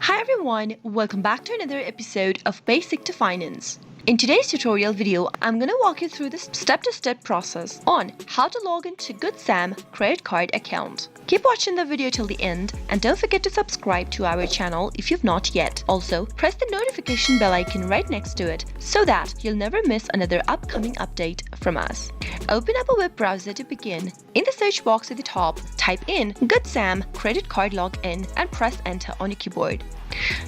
Hi everyone, welcome back to another episode of Basic to Finance. In today's tutorial video, I'm gonna walk you through the step-to-step process on how to log into Good Sam credit card account. Keep watching the video till the end and don't forget to subscribe to our channel if you've not yet. Also, press the notification bell icon right next to it so that you'll never miss another upcoming update from us. Open up a web browser to begin. In the search box at the top, type in Good Sam credit card login and press enter on your keyboard.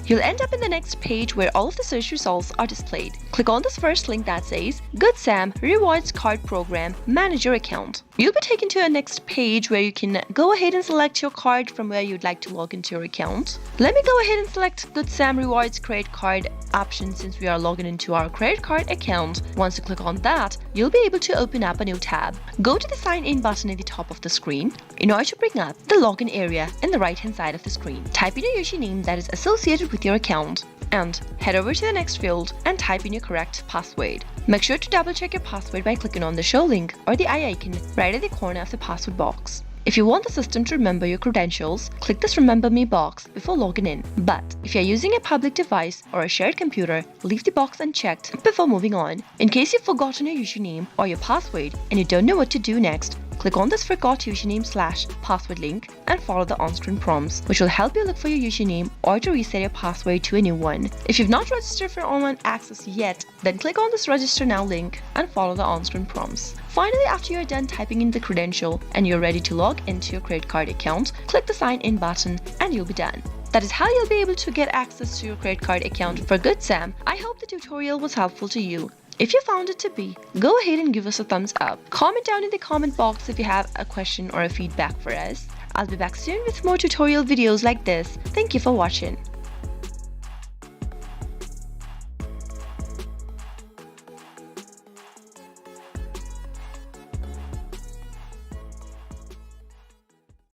You'll end up in the next page where all of the search results are displayed. Click on this first link that says Good Sam Rewards Card Program Manage Your Account. You'll be taken to a next page where you can go ahead and select your card from where you'd like to log into your account. Let me go ahead and select Good Sam Rewards Credit Card option since we are logging into our credit card account. Once you click on that, you'll be able to open up a new tab. Go to the sign in button at the top of the screen in order to bring up the login area in the right hand side of the screen. Type in your username that is associated with your account and head over to the next field and type in your correct password. Make sure to double check your password by clicking on the show link or the eye icon right at the corner of the password box. If you want the system to remember your credentials, click this Remember Me box before logging in. But if you're using a public device or a shared computer, leave the box unchecked before moving on. In case you've forgotten your username or your password and you don't know what to do next, click on this Forgot Username/Password link and follow the on-screen prompts, which will help you look for your username or to reset your password to a new one. If you've not registered for online access yet, then click on this Register Now link and follow the on-screen prompts. Finally, after you're done typing in the credential and you're ready to log into your credit card account, click the Sign In button and you'll be done. That is how you'll be able to get access to your credit card account for Good Sam. I hope the tutorial was helpful to you. If you found it to be, go ahead and give us a thumbs up. Comment down in the comment box if you have a question or a feedback for us. I'll be back soon with more tutorial videos like this. Thank you for watching.